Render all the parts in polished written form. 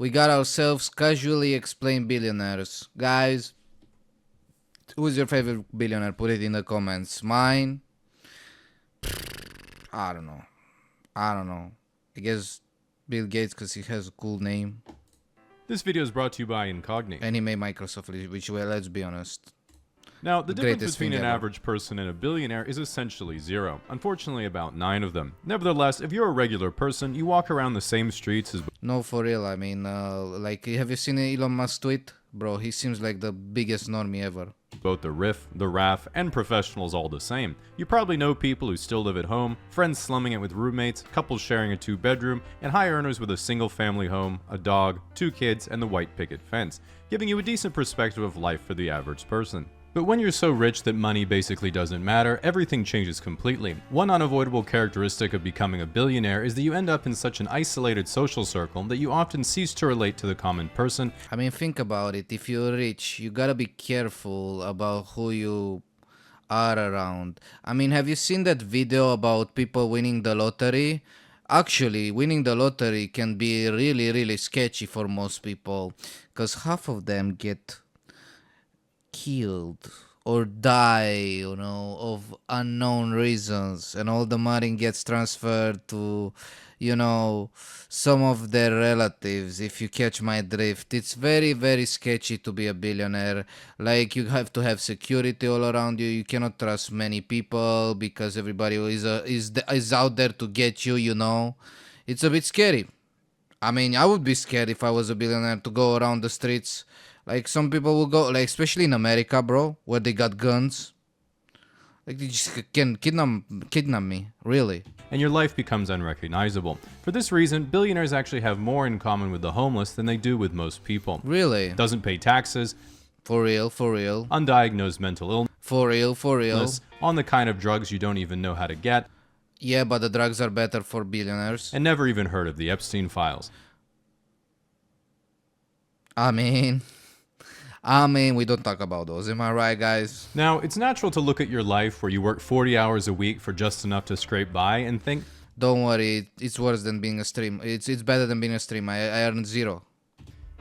we got ourselves casually explain billionaires. Guys, who's your favorite billionaire? Put it in the comments. Mine? I don't know. I guess Bill Gates because he has a cool name. This video is brought to you by Incognito. And he made Microsoft, which, well, let's be honest. Now, the difference greatest between thing an ever. average person and a billionaire is essentially zero. Unfortunately, about 9 of them. Nevertheless, if you're a regular person, you walk around the same streets as No, for real. I mean, like, have you seen Elon Musk tweet? Bro, he seems like the biggest normie ever. both the riff, the RAF, and professionals all the same. You probably know people who still live at home, friends slumming it with roommates, couples sharing a 2-bedroom, and high earners with a single family home, a dog, 2 kids, and the white picket fence, giving you a decent perspective of life for the average person. But when you're so rich that money basically doesn't matter, everything changes completely. One unavoidable characteristic of becoming a billionaire is that you end up in such an isolated social circle that you often cease to relate to the common person. I mean, think about it. If you're rich, you gotta be careful about who you are around. I mean, have you seen that video about people winning the lottery? Actually, winning the lottery can be really, really sketchy for most people, because half of them get killed or die, of unknown reasons, and all the money gets transferred to, some of their relatives, if you catch my drift. It's very, very sketchy to be a billionaire. Like, you have to have security all around you. You cannot trust many people because everybody is out there to get you. It's a bit scary. I mean, I would be scared if I was a billionaire to go around the streets. Like, some people will go, like, especially in America, bro, where they got guns. Like, they just can kidnap me, really. And your life becomes unrecognizable. For this reason, billionaires actually have more in common with the homeless than they do with most people. Really? Doesn't pay taxes, For real, for real. undiagnosed mental illness, For real, for real. on the kind of drugs you don't even know how to get, Yeah, but the drugs are better for billionaires. and never even heard of the Epstein files. I mean, we don't talk about those. Am I right, guys? Now, it's natural to look at your life where you work 40 hours a week for just enough to scrape by and think, Don't worry, it's worse than being a stream. It's better than being a stream. I earned zero.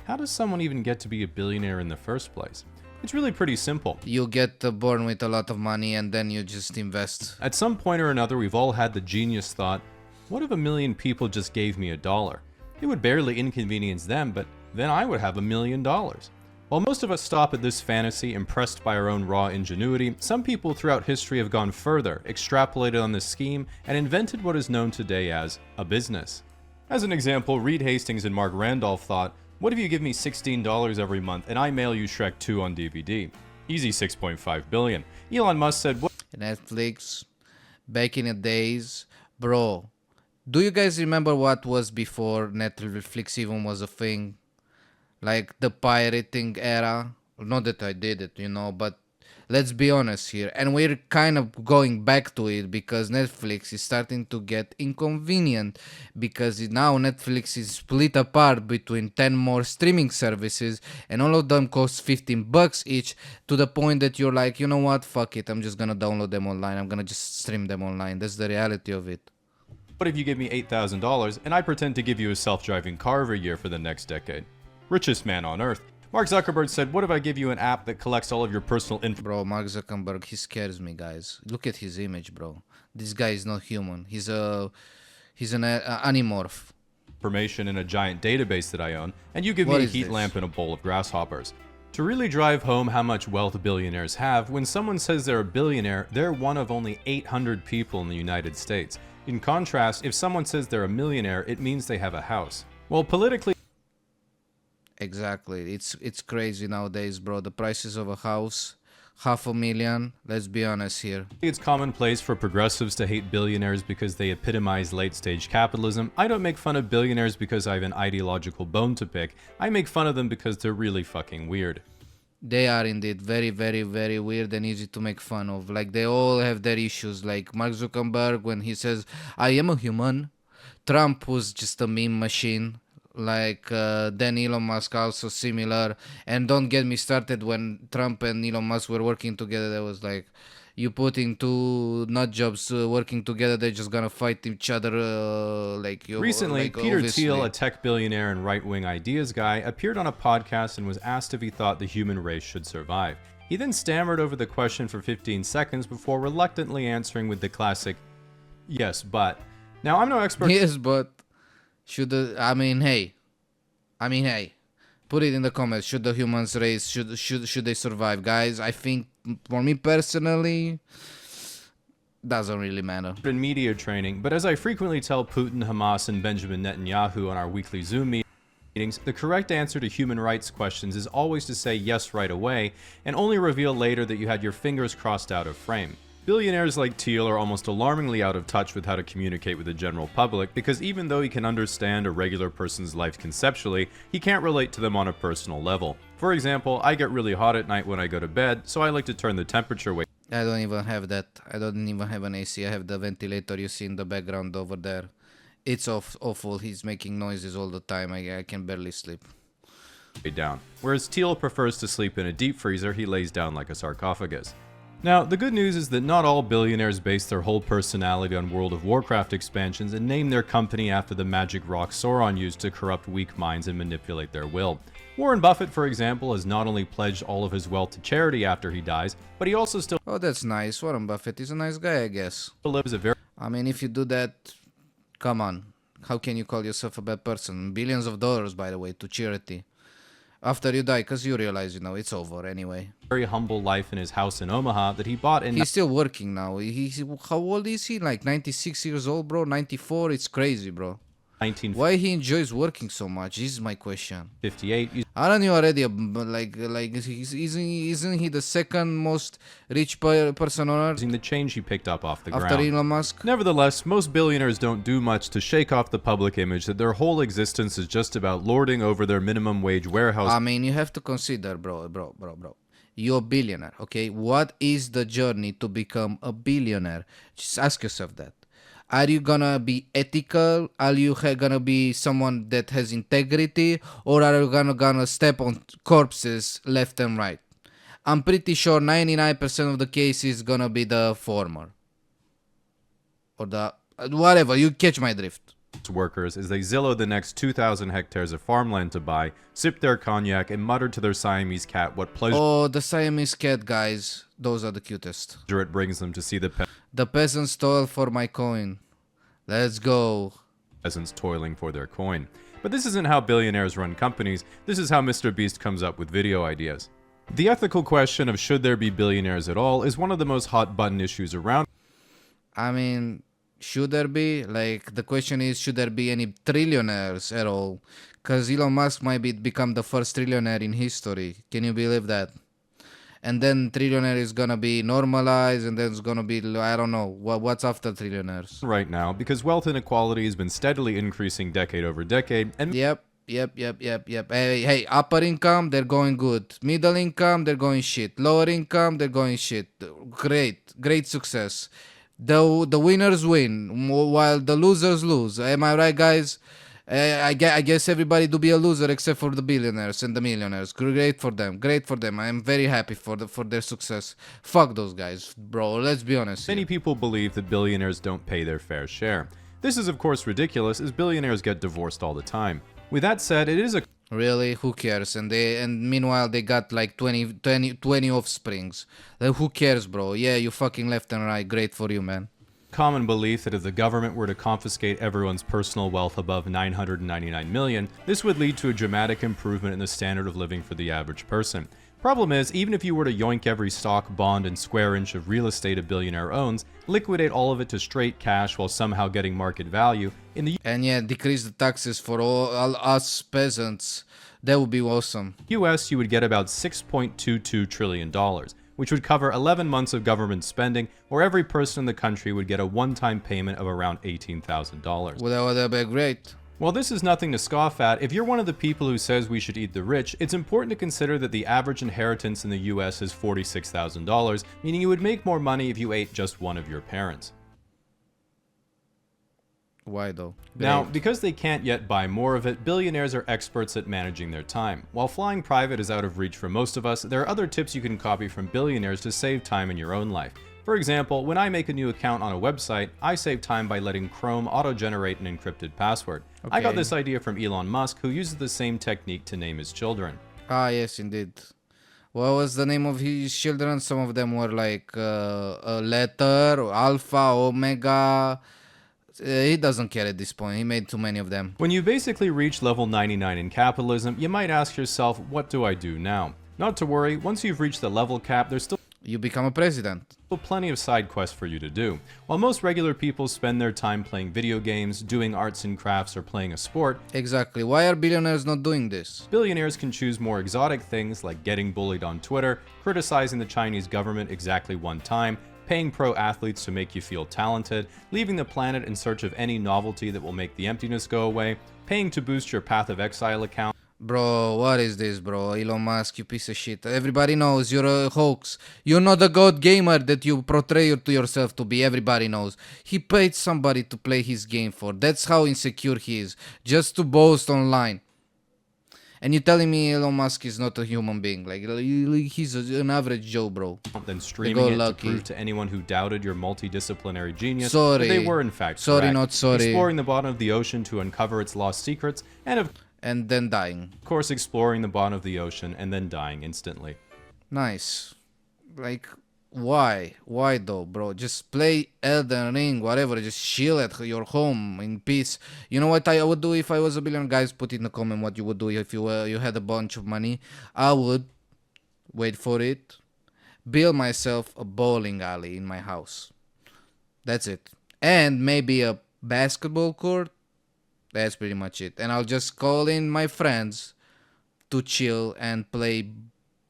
how does someone even get to be a billionaire in the first place? It's really pretty simple. You get born with a lot of money and then you just invest. At some point or another, we've all had the genius thought, what if 1 million people just gave me $1? It would barely inconvenience them, but then I would have $1 million. While most of us stop at this fantasy, impressed by our own raw ingenuity, some people throughout history have gone further, extrapolated on this scheme, and invented what is known today as a business. As an example, Reed Hastings and Mark Randolph thought, what if you give me $16 every month and I mail you Shrek 2 on DVD? Easy $6.5 billion. Elon Musk said, what Netflix, back in the days, bro. Do you guys remember what was before Netflix even was a thing? Like the pirating era. Not that I did it, but let's be honest here. And we're kind of going back to it because Netflix is starting to get inconvenient because now Netflix is split apart between 10 more streaming services and all of them cost $15 each, to the point that you're like, you know what, fuck it, I'm just gonna download them online, I'm gonna just stream them online. That's the reality of it. if you give me $8,000 and I pretend to give you a self-driving car every year for the next decade? Richest man on earth. Mark Zuckerberg said, what if I give you an app that collects all of your personal info? Bro, Mark Zuckerberg, he scares me, guys. Look at his image, bro. This guy is not human. He's an animorph. Information in a giant database that I own, and you give me What a is heat this? lamp and a bowl of grasshoppers. To really drive home how much wealth billionaires have, when someone says they're a billionaire, they're one of only 800 people in the United States. In contrast, if someone says they're a millionaire, it means they have a house. Well, politically, Exactly. It's crazy nowadays, bro. The prices of a house, $500,000. Let's be honest here. it's commonplace for progressives to hate billionaires because they epitomize late-stage capitalism. I don't make fun of billionaires because I have an ideological bone to pick. I make fun of them because they're really fucking weird. They are indeed very, very, very weird and easy to make fun of. Like, they all have their issues. Like Mark Zuckerberg, when he says, I am a human. Trump was just a meme machine. Like, then Elon Musk also similar. And don't get me started, when Trump and Elon Musk were working together, there was like, You putting two nut jobs working together, they're just gonna fight each other like you Recently, like Peter Thiel, obviously. a tech billionaire and right-wing ideas guy, appeared on a podcast and was asked if he thought the human race should survive. He then stammered over the question for 15 seconds before reluctantly answering with the classic, "Yes, but." Now, I'm no expert Yes, but I mean, hey, put it in the comments. Should the humans race should they survive, guys? I think for me personally, doesn't really matter. in media training, but as I frequently tell Putin, Hamas, and Benjamin Netanyahu on our weekly Zoom meetings, the correct answer to human rights questions is always to say yes right away, and only reveal later that you had your fingers crossed out of frame. Billionaires like Thiel are almost alarmingly out of touch with how to communicate with the general public, because even though he can understand a regular person's life conceptually, he can't relate to them on a personal level. For example, I get really hot at night when I go to bed, so I like to turn the temperature way I don't even have that. I don't even have an AC. I have the ventilator you see in the background over there. It's awful. He's making noises all the time. I can barely sleep. down. Whereas Thiel prefers to sleep in a deep freezer, he lays down like a sarcophagus. Now, the good news is that not all billionaires base their whole personality on World of Warcraft expansions and name their company after the magic rock Sauron used to corrupt weak minds and manipulate their will. Warren Buffett, for example, has not only pledged all of his wealth to charity after he dies, but he also still Oh, that's nice. Warren Buffett is a nice guy, I guess. lives a very I mean, if you do that, come on. How can you call yourself a bad person? Billions of dollars, by the way, to charity. After you die, because you realize, it's over anyway. humble life in his house in Omaha that he bought in He's still working now. How old is he? Like 96 years old, bro? 94? It's crazy, bro. 1958. Why he enjoys working so much? This is my question. Using Aren't you already isn't he the second most rich person on earth the change he picked up off the after ground. Elon Musk? Nevertheless, most billionaires don't do much to shake off the public image that their whole existence is just about lording over their minimum wage warehouse I mean, you have to consider, bro. You're a billionaire, okay? What is the journey to become a billionaire? Just ask yourself that. Are you gonna be ethical? Are you gonna be someone that has integrity? Or are you gonna step on corpses left and right? I'm pretty sure 99% of the cases gonna be the former. Or the whatever, you catch my drift. workers as they Zillow the next 2,000 hectares of farmland to buy, sip their cognac, and mutter to their Siamese cat what pleasure Oh, the Siamese cat, guys. Those are the cutest. it brings them to see the The peasants toil for my coin. Let's go. peasants toiling for their coin. But this isn't how billionaires run companies, this is how Mr. Beast comes up with video ideas. The ethical question of should there be billionaires at all is one of the most hot button issues around. I mean, should there be? Like, the question is, should there be any trillionaires at all? Because Elon Musk might become the first trillionaire in history. Can you believe that? And then trillionaire is gonna be normalized, and then it's gonna be, I don't know, what's after trillionaires? Right now, because wealth inequality has been steadily increasing decade over decade, and Yep. Hey, upper income, they're going good. Middle income, they're going shit. Lower income, they're going shit. Great success. The winners win, while the losers lose. Am I right, guys? I guess everybody do be a loser except for the billionaires and the millionaires. Great for them. I am very happy for their success. Fuck those guys, bro. Let's be honest. many Here. people believe that billionaires don't pay their fair share. This is of course ridiculous, as billionaires get divorced all the time. With that said, it is a Really, who cares? And meanwhile they got like 20 offsprings. Like, who cares, bro? Yeah, you fucking left and right. Great for you, man. common belief that if the government were to confiscate everyone's personal wealth above 999 million, this would lead to a dramatic improvement in the standard of living for the average person. Problem is, even if you were to yoink every stock, bond, and square inch of real estate a billionaire owns, liquidate all of it to straight cash while somehow getting market value, in the And yeah, decrease the taxes for all us peasants. That would be awesome. US, you would get about $6.22 trillion, which would cover 11 months of government spending, or every person in the country would get a one-time payment of around $18,000. Well, that would be great. While this is nothing to scoff at, if you're one of the people who says we should eat the rich, it's important to consider that the average inheritance in the US is $46,000, meaning you would make more money if you ate just one of your parents. Why though? Now, Great. because they can't yet buy more of it, billionaires are experts at managing their time. While flying private is out of reach for most of us, there are other tips you can copy from billionaires to save time in your own life. For example, when I make a new account on a website, I save time by letting Chrome auto-generate an encrypted password. I got Okay. this idea from Elon Musk, who uses the same technique to name his children. Ah, yes, indeed. What was the name of his children? Some of them were like a letter, alpha, omega. He doesn't care at this point. He made too many of them. When you basically reach level 99 in capitalism, you might ask yourself, what do I do now? Not to worry, once you've reached the level cap, there's still You become a president. plenty of side quests for you to do. While most regular people spend their time playing video games, doing arts and crafts, or playing a sport, Exactly. Why are billionaires not doing this? billionaires can choose more exotic things like getting bullied on Twitter, criticizing the Chinese government exactly one time, paying pro athletes to make you feel talented, leaving the planet in search of any novelty that will make the emptiness go away, paying to boost your Path of Exile account, Bro, what is this, bro? Elon Musk, you piece of shit. Everybody knows you're a hoax. You're not the god gamer that you portray to yourself to be. Everybody knows. He paid somebody to play his game for. That's how insecure he is. Just to boast online. And you're telling me Elon Musk is not a human being. Like, he's an average Joe, bro. then streaming it lucky. to prove to anyone who doubted your multidisciplinary genius Sorry. that they were in fact Sorry, correct. not sorry. Exploring the bottom of the ocean to uncover its lost secrets, and of And then dying. course exploring the bottom of the ocean and then dying instantly. Nice. Like, why? Why though, bro? Just play Elden Ring, whatever. Just chill at your home in peace. You know what I would do if I was a billionaire? Guys, put in the comment what you would do if you had a bunch of money. I would, wait for it, build myself a bowling alley in my house. That's it. And maybe a basketball court. That's pretty much it. And I'll just call in my friends to chill and play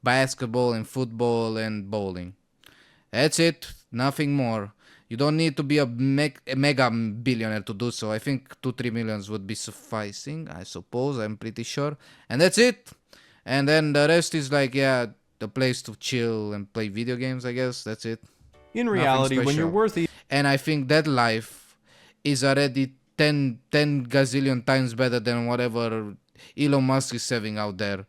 basketball and football and bowling. That's it. Nothing more. You don't need to be a mega billionaire to do so. I think 2-3 millions would be sufficing, I suppose. I'm pretty sure. And that's it. And then the rest is like, yeah, the place to chill and play video games, I guess. That's it. In reality, when you're special. worth And I think that life is already 10 gazillion times better than whatever Elon Musk is having out there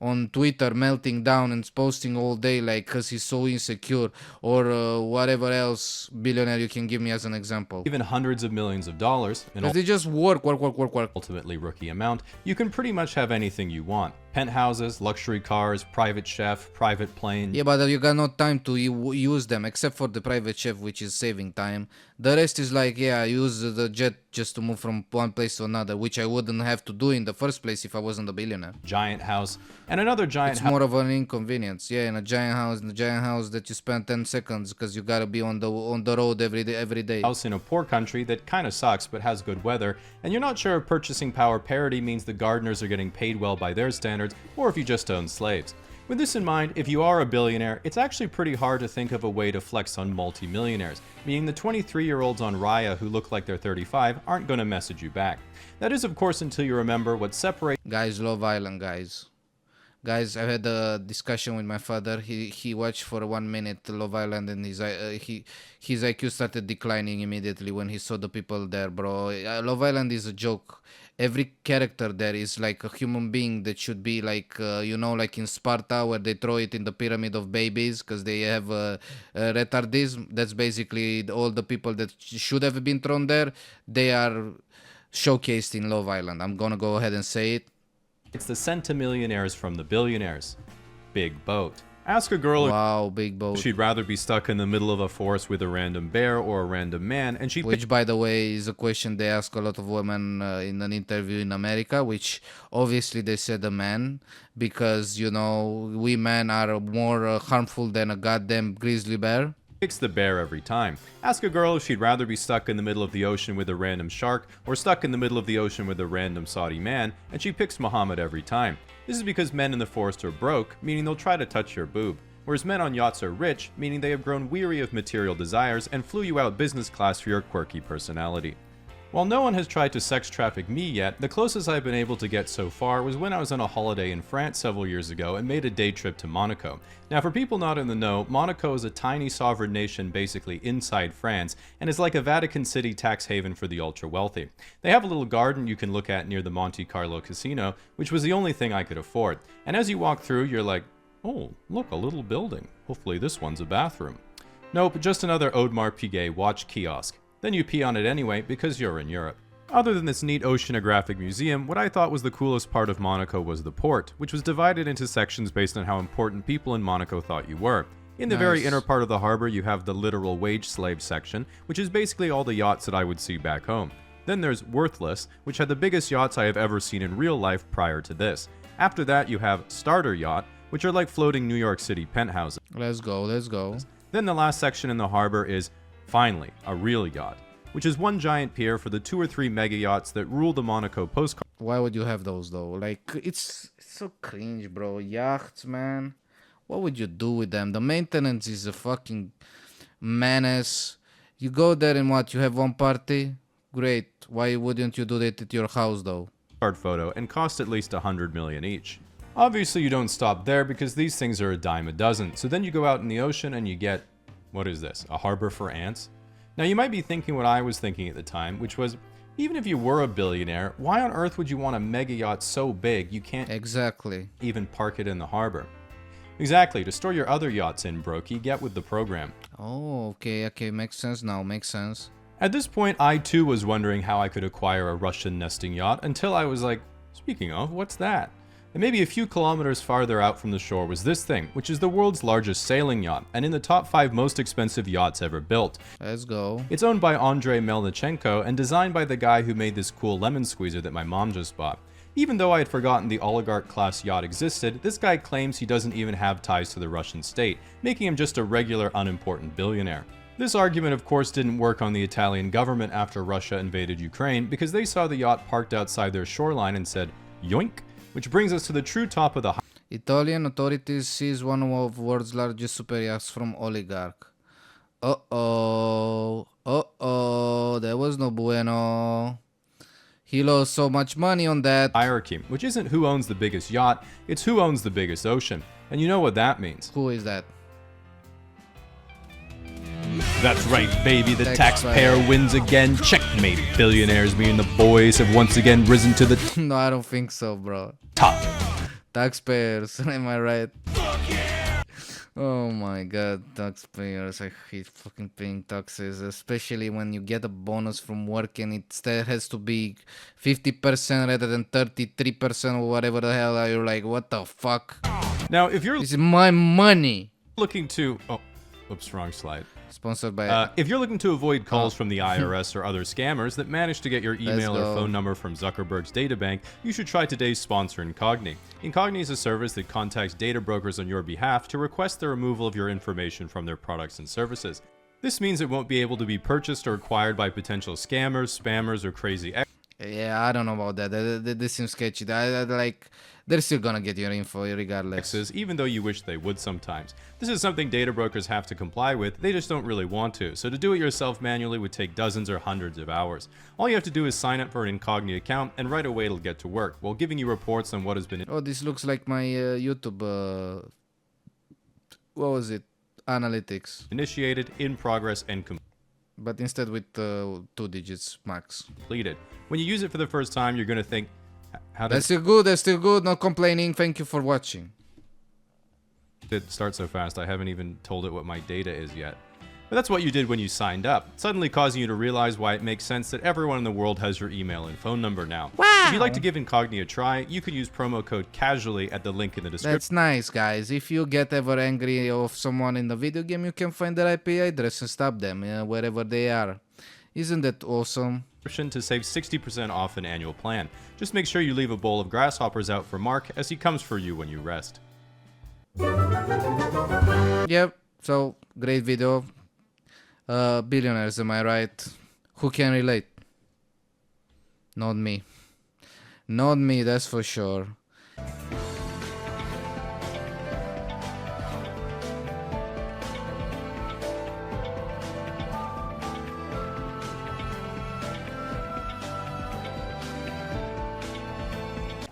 on Twitter, melting down and posting all day like because he's so insecure, or whatever else billionaire you can give me as an example. even hundreds of millions of dollars, an Because they just work. ultimately rookie amount, you can pretty much have anything you want. Penthouses, luxury cars, private chef, private plane. Yeah, but you got no time to use them, except for the private chef, which is saving time. The rest is like, yeah, I use the jet just to move from one place to another, which I wouldn't have to do in the first place if I wasn't a billionaire. Giant house, and another giant It's house. more of an inconvenience. Yeah, in a giant house that you spend 10 seconds because you gotta be on the road every day. House in a poor country that kind of sucks but has good weather, and you're not sure if purchasing power parity means the gardeners are getting paid well by their standards, or if you just own slaves. With this in mind, if you are a billionaire, it's actually pretty hard to think of a way to flex on multimillionaires, meaning the 23-year-olds on Raya who look like they're 35 aren't going to message you back. That is, of course, until you remember what separates Guys, Love Island, guys. Guys, I had a discussion with my father. He watched for 1 minute Love Island, and his IQ started declining immediately when he saw the people there, bro. Love Island is a joke. Every character there is like a human being that should be like, like in Sparta where they throw it in the pyramid of babies because they have retardism. That's basically all the people that should have been thrown there. They are showcased in Love Island. I'm gonna go ahead and say it. it's the centimillionaires from the billionaires. Big boat. Ask a girl Wow, big boat. if she'd rather be stuck in the middle of a forest with a random bear or a random man, and she'd Which, by the way, is a question they ask a lot of women in an interview in America, which obviously they said a man, because, we men are more harmful than a goddamn grizzly bear. picks the bear every time. Ask a girl if she'd rather be stuck in the middle of the ocean with a random shark or stuck in the middle of the ocean with a random Saudi man, and she picks Muhammad every time. This is because men in the forest are broke, meaning they'll try to touch your boob, whereas men on yachts are rich, meaning they have grown weary of material desires and flew you out business class for your quirky personality. While no one has tried to sex traffic me yet, the closest I've been able to get so far was when I was on a holiday in France several years ago and made a day trip to Monaco. Now, for people not in the know, Monaco is a tiny sovereign nation basically inside France and is like a Vatican City tax haven for the ultra wealthy. They have a little garden you can look at near the Monte Carlo casino, which was the only thing I could afford. And as you walk through, you're like, oh, look, a little building. Hopefully this one's a bathroom. Nope, just another Audemars Piguet watch kiosk. Then you pee on it anyway because you're in Europe. Other than this neat oceanographic museum, what I thought was the coolest part of Monaco was the port, which was divided into sections based on how important people in Monaco thought you were. In the very Nice. inner part of the harbor, you have the literal wage slave section, which is basically all the yachts that I would see back home. Then there's Worthless, which had the biggest yachts I have ever seen in real life prior to this. After that, you have Starter Yacht, which are like floating New York City penthouses. Let's go, let's go. Then the last section in the harbor is, finally, a real yacht, which is one giant pier for the 2 or 3 mega yachts that rule the Monaco postcard. Why would you have those though? Like, it's so cringe, bro. Yachts, man. What would you do with them? The maintenance is a fucking menace. You go there and what? You have one party? Great. Why wouldn't you do that at your house though? Photo and cost at least 100 million each. Obviously you don't stop there because these things are a dime a dozen, so then you go out in the ocean and you get, what is this, a harbor for ants? Now you might be thinking what I was thinking at the time, which was, even if you were a billionaire, why on earth would you want a mega yacht so big you can't Exactly. even park it in the harbor? Exactly, to store your other yachts in, Brokey, get with the program. Oh, okay, okay. Makes sense now. Makes sense. At this point, I too was wondering how I could acquire a Russian nesting yacht until I was like, speaking of, what's that? And maybe a few kilometers farther out from the shore was this thing, which is the world's largest sailing yacht, and in the top 5 most expensive yachts ever built. Let's go. It's owned by Andrei Melnichenko and designed by the guy who made this cool lemon squeezer that my mom just bought. Even though I had forgotten the oligarch class yacht existed, this guy claims he doesn't even have ties to the Russian state, making him just a regular unimportant billionaire. This argument of course didn't work on the Italian government after Russia invaded Ukraine because they saw the yacht parked outside their shoreline and said, yoink, which brings us to the true top of the Italian authorities seize one of world's largest super yachts from oligarch. Uh-oh. Uh-oh. That was no bueno. He lost so much money on that. hierarchy, which isn't who owns the biggest yacht, it's who owns the biggest ocean. And you know what that means. Who is that? That's right, baby, the Taxpayer. taxpayer wins again. Checkmate. Billionaires, me and the boys have once again risen to the No, I don't think so, bro. top. Taxpayers, am I right? Oh my god, taxpayers. I hate fucking paying taxes, especially when you get a bonus from work and it still has to be 50% rather than 33% or whatever the hell. You're like, what the fuck? Now, if you're This is my money. looking to... Oh, oops, wrong slide. Sponsored by... If you're looking to avoid calls from the IRS or other scammers that manage to get your email or go. phone number from Zuckerberg's databank, you should try today's sponsor, Incogni. Incogni is a service that contacts data brokers on your behalf to request the removal of your information from their products and services. This means it won't be able to be purchased or acquired by potential scammers, spammers, or crazy Yeah, I don't know about that. This seems sketchy. Like, they're still gonna get your info regardless. exes, even though you wish they would sometimes. This is something data brokers have to comply with, they just don't really want to, so to do it yourself manually would take dozens or hundreds of hours. All you have to do is sign up for an Incogni account, and right away it'll get to work, while giving you reports on what has been Oh, this looks like my YouTube. What was it? Analytics, initiated, in progress, and but instead with 2 digits max. completed. When you use it for the first time, you're going to think, how That's did still good. That's still good. No complaining. Thank you for watching. it start so fast? I haven't even told it what my data is yet. But that's what you did when you signed up, suddenly causing you to realize why it makes sense that everyone in the world has your email and phone number now. If you'd like to give Incogni a try, you can use promo code CASUALLY at the link in the description. That's nice, guys. If you get ever angry of someone in the video game, you can find their IP address and stop them wherever they are. Isn't that awesome? To save 60% off an annual plan. Just make sure you leave a bowl of grasshoppers out for Mark as he comes for you when you rest. Yep. So great video. Billionaires, am I right? Who can relate? Not me. Not me, that's for sure.